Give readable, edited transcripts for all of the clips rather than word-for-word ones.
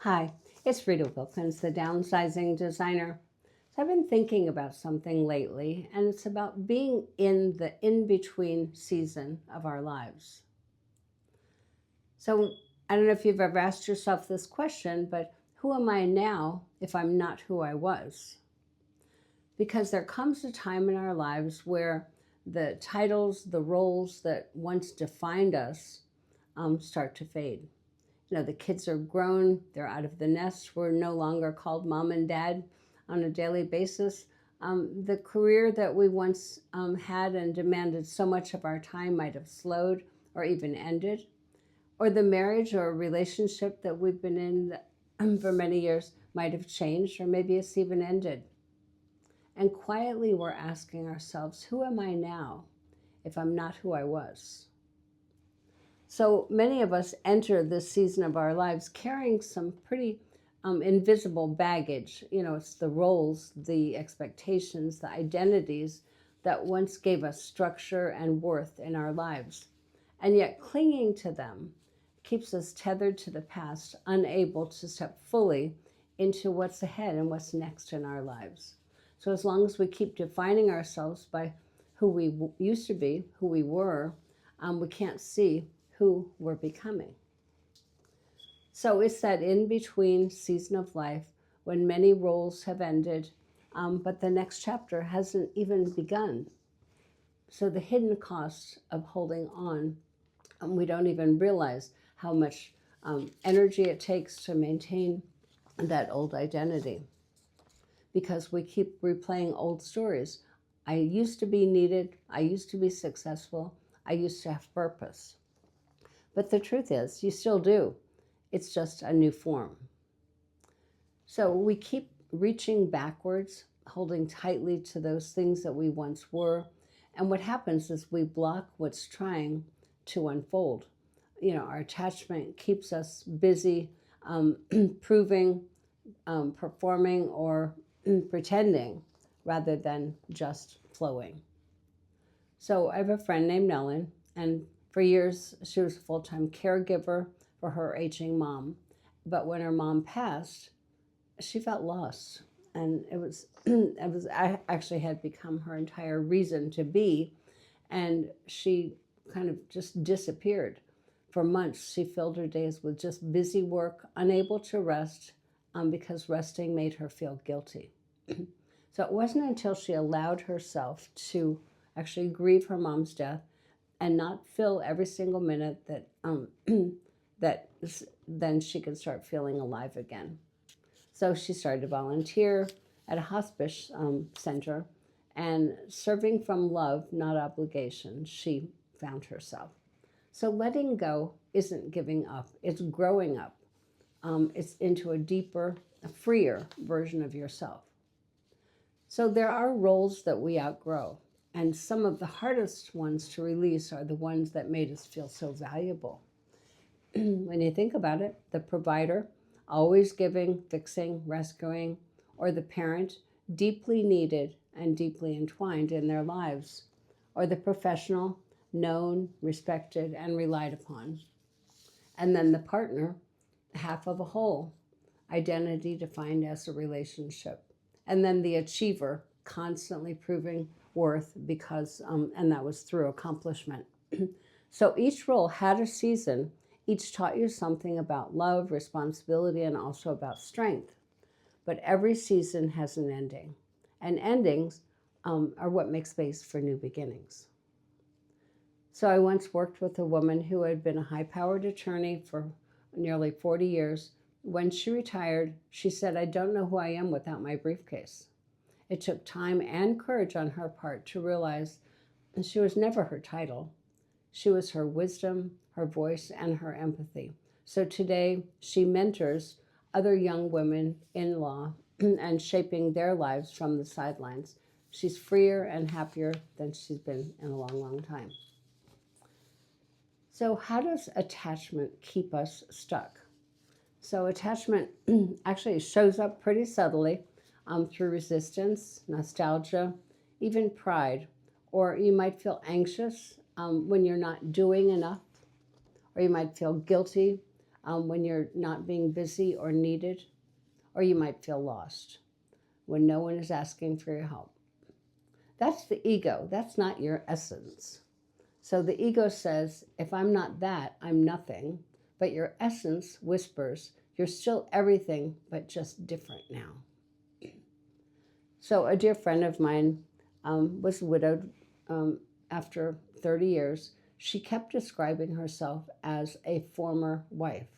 Hi, it's Rita Wilkins, the Downsizing Designer. So I've been thinking about something lately, and it's about being in the in-between season of our lives. So I don't know if you've ever asked yourself this question, but who am I now if I'm not who I was? Because there comes a time in our lives where the titles, the roles that once defined us start to fade. The kids are grown, they're out of the nest, we're no longer called mom and dad on a daily basis. The career that we once had and demanded so much of our time might have slowed or even ended. Or the marriage or relationship that we've been in for many years might have changed, or maybe it's even ended. And quietly we're asking ourselves, who am I now if I'm not who I was? So many of us enter this season of our lives carrying some pretty invisible baggage. It's the roles, the expectations, the identities that once gave us structure and worth in our lives. And yet clinging to them keeps us tethered to the past, unable to step fully into what's ahead and what's next in our lives. So as long as we keep defining ourselves by who we used to be, who we were, we can't see who we're becoming. So it's that in-between season of life when many roles have ended, but the next chapter hasn't even begun. So the hidden cost of holding on, we don't even realize how much energy it takes to maintain that old identity, because we keep replaying old stories. I used to be needed, I used to be successful, I used to have purpose. But the truth is, you still do. It's just a new form. So we keep reaching backwards, holding tightly to those things that we once were. And what happens is we block what's trying to unfold. Our attachment keeps us busy proving, performing, or pretending rather than just flowing. So I have a friend named Ellen, and for years, she was a full-time caregiver for her aging mom. But when her mom passed, she felt lost. And I actually had become her entire reason to be. And she kind of just disappeared. For months, she filled her days with just busy work, unable to rest, because resting made her feel guilty. So it wasn't until she allowed herself to actually grieve her mom's death and not fill every single minute that that then she could start feeling alive again. So she started to volunteer at a hospice center, and serving from love, not obligation, she found herself. So letting go isn't giving up, it's growing up. It's into a deeper, a freer version of yourself. So there are roles that we outgrow. And some of the hardest ones to release are the ones that made us feel so valuable. When you think about it, the provider, always giving, fixing, rescuing, or the parent, deeply needed and deeply entwined in their lives, or the professional, known, respected, and relied upon. And then the partner, half of a whole, identity defined as a relationship. And then the achiever, constantly proving worth because, and that was through accomplishment. So each role had a season. Each taught you something about love, responsibility, and also about strength. But every season has an ending. And endings are what make space for new beginnings. So I once worked with a woman who had been a high-powered attorney for nearly 40 years. When she retired, she said, "I don't know who I am without my briefcase." It took time and courage on her part to realize she was never her title. She was her wisdom, her voice, and her empathy. So today, she mentors other young women in law and shaping their lives from the sidelines. She's freer and happier than she's been in a long, long time. So how does attachment keep us stuck? So attachment actually shows up pretty subtly through resistance, nostalgia, even pride. Or you might feel anxious when you're not doing enough, or you might feel guilty when you're not being busy or needed, or you might feel lost when no one is asking for your help. That's the ego. That's not your essence. So the ego says, if I'm not that, I'm nothing. But your essence whispers, you're still everything, but just different now. So a dear friend of mine was widowed after 30 years. She kept describing herself as a former wife.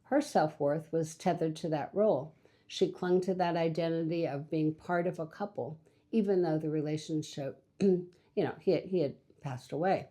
Her self-worth was tethered to that role. She clung to that identity of being part of a couple, even though the relationship, he had passed away.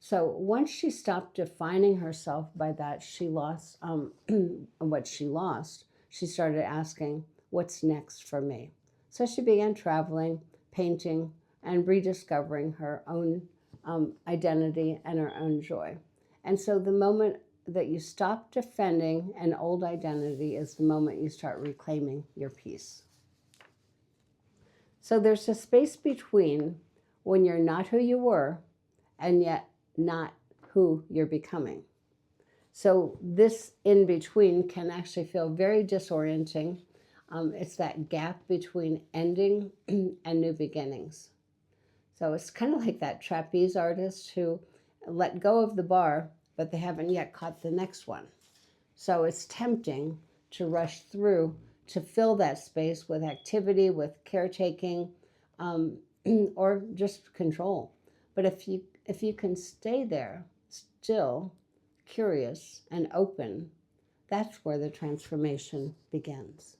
So once she stopped defining herself by that, she lost what she lost. She started asking, what's next for me? So she began traveling, painting, and rediscovering her own identity and her own joy. And so the moment that you stop defending an old identity is the moment you start reclaiming your peace. So there's a space between when you're not who you were and yet not who you're becoming. So this in between can actually feel very disorienting. It's that gap between ending and new beginnings. So it's kind of like that trapeze artist who let go of the bar, but they haven't yet caught the next one. So it's tempting to rush through to fill that space with activity, with caretaking, or just control. But if you can stay there, still curious and open, that's where the transformation begins.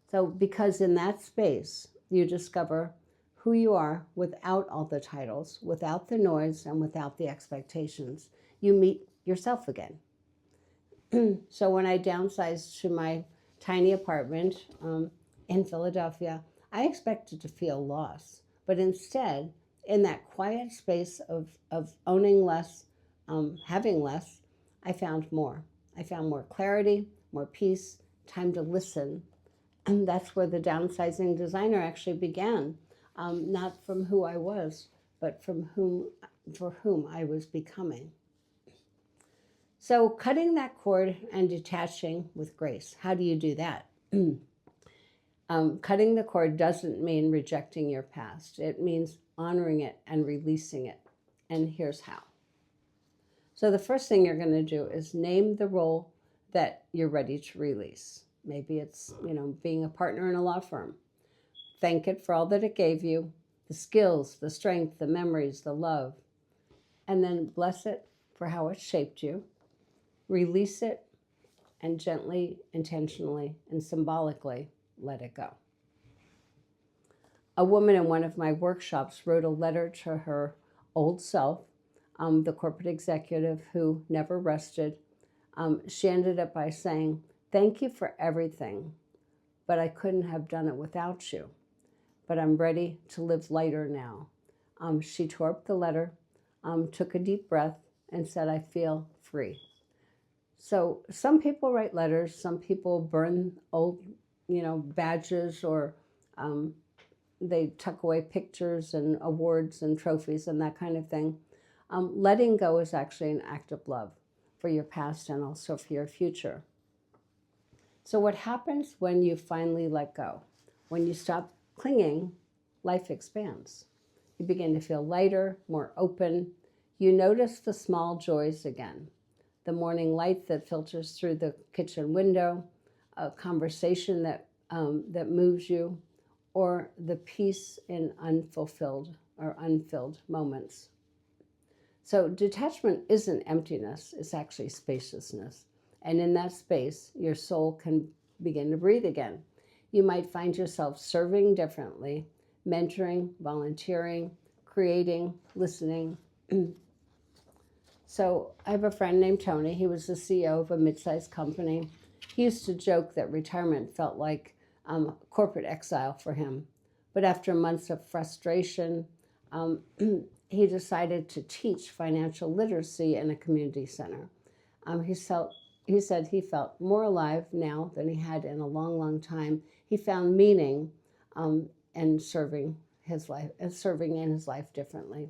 So because in that space, you discover who you are without all the titles, without the noise, and without the expectations. You meet yourself again. So when I downsized to my tiny apartment in Philadelphia, I expected to feel loss. But instead, in that quiet space of owning less, having less, I found more. I found more clarity, more peace, time to listen. And that's where the Downsizing Designer actually began. Not from who I was, but for whom I was becoming. So cutting that cord and detaching with grace. How do you do that? Cutting the cord doesn't mean rejecting your past. It means honoring it and releasing it. And here's how. So the first thing you're going to do is name the role that you're ready to release. Maybe it's, being a partner in a law firm. Thank it for all that it gave you, the skills, the strength, the memories, the love. And then bless it for how it shaped you. Release it and gently, intentionally, and symbolically let it go. A woman in one of my workshops wrote a letter to her old self, the corporate executive who never rested. She ended up by saying, "Thank you for everything, but I couldn't have done it without you. But I'm ready to live lighter now." She tore up the letter, took a deep breath, and said, "I feel free." So some people write letters, some people burn old, badges, or they tuck away pictures and awards and trophies and that kind of thing. Letting go is actually an act of love for your past and also for your future. So what happens when you finally let go? When you stop clinging, life expands. You begin to feel lighter, more open. You notice the small joys again. The morning light that filters through the kitchen window, a conversation that moves you, or the peace in unfulfilled or unfilled moments. So detachment isn't emptiness, it's actually spaciousness. And in that space, your soul can begin to breathe again. You might find yourself serving differently, mentoring, volunteering, creating, listening. So I have a friend named Tony. He was the CEO of a mid-sized company. He used to joke that retirement felt like corporate exile for him. But after months of frustration, he decided to teach financial literacy in a community center. He said he felt more alive now than he had in a long, long time. He found meaning in serving in his life differently.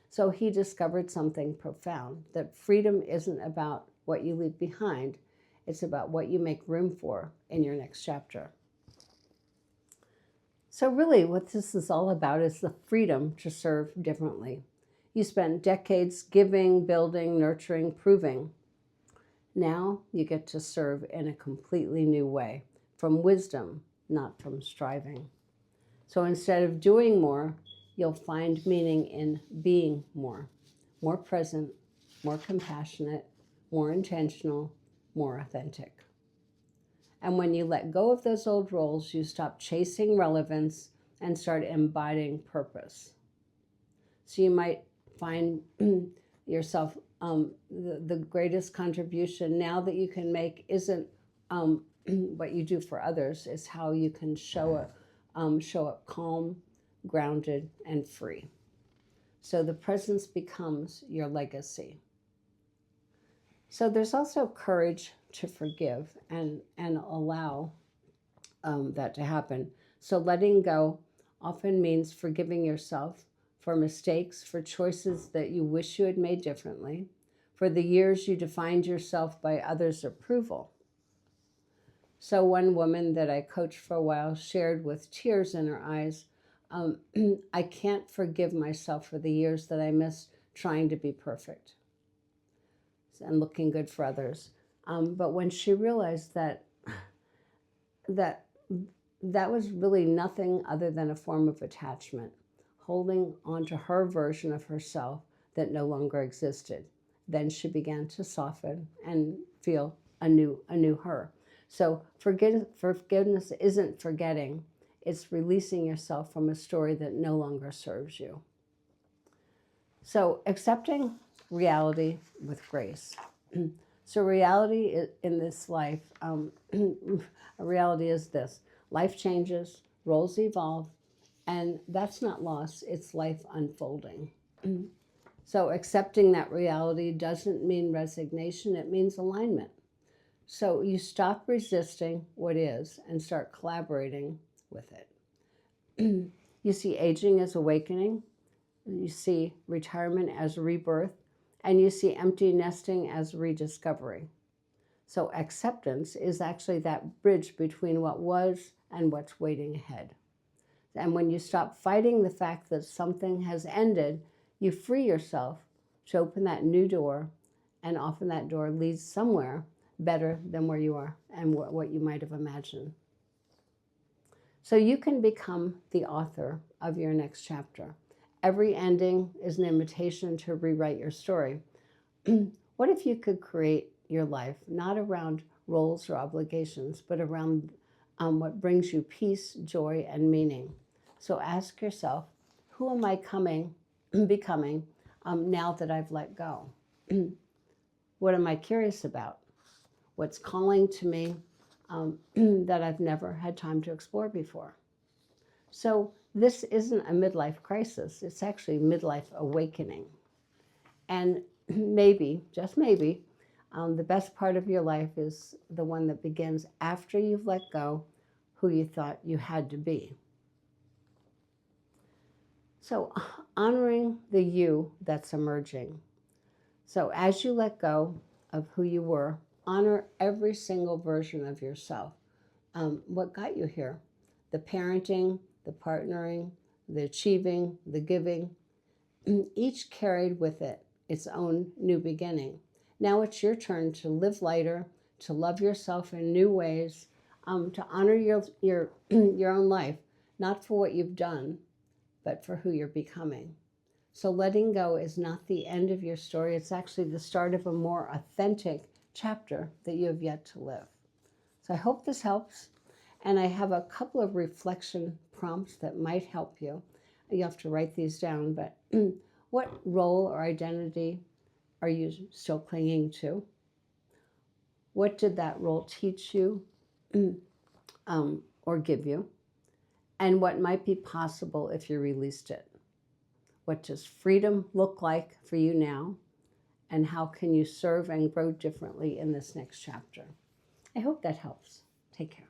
So he discovered something profound, that freedom isn't about what you leave behind. It's about what you make room for in your next chapter. So really what this is all about is the freedom to serve differently. You spent decades giving, building, nurturing, proving. Now you get to serve in a completely new way, from wisdom, not from striving. So instead of doing more, you'll find meaning in being more present, more compassionate, more intentional, more authentic. And when you let go of those old roles, you stop chasing relevance and start embodying purpose. So you might find yourself, the greatest contribution now that you can make isn't what you do for others, it's how you can show up calm, grounded, and free. So the presence becomes your legacy. So there's also courage to forgive and allow that to happen. So letting go often means forgiving yourself for mistakes, for choices that you wish you had made differently, for the years you defined yourself by others' approval. So one woman that I coached for a while shared with tears in her eyes, I can't forgive myself for the years that I missed trying to be perfect and looking good for others. But when she realized that was really nothing other than a form of attachment, holding onto her version of herself that no longer existed, then she began to soften and feel a new her. So forgiveness isn't forgetting, it's releasing yourself from a story that no longer serves you. So accepting reality with grace. So reality in this life, reality is this: life changes, roles evolve, and that's not loss, it's life unfolding. So accepting that reality doesn't mean resignation, it means alignment. So you stop resisting what is and start collaborating with it. You see aging as awakening, you see retirement as rebirth, and you see empty nesting as rediscovery. So acceptance is actually that bridge between what was and what's waiting ahead. And when you stop fighting the fact that something has ended, you free yourself to open that new door, and often that door leads somewhere better than where you are and what you might have imagined. So you can become the author of your next chapter. Every ending is an invitation to rewrite your story. What if you could create your life not around roles or obligations, but around what brings you peace, joy, and meaning? So ask yourself, who am I becoming now that I've let go? What am I curious about? What's calling to me that I've never had time to explore before? So this isn't a midlife crisis, it's actually midlife awakening. And maybe, just maybe, the best part of your life is the one that begins after you've let go who you thought you had to be. So honoring the you that's emerging. So as you let go of who you were, honor every single version of yourself. What got you here? The parenting, the partnering, the achieving, the giving, each carried with it its own new beginning. Now it's your turn to live lighter, to love yourself in new ways, to honor your own life, not for what you've done, but for who you're becoming. So letting go is not the end of your story. It's actually the start of a more authentic chapter that you have yet to live. So I hope this helps. And I have a couple of reflection prompts that might help you. You have to write these down, but what role or identity are you still clinging to? What did that role teach you or give you? And what might be possible if you released it? What does freedom look like for you now? And how can you serve and grow differently in this next chapter? I hope that helps. Take care.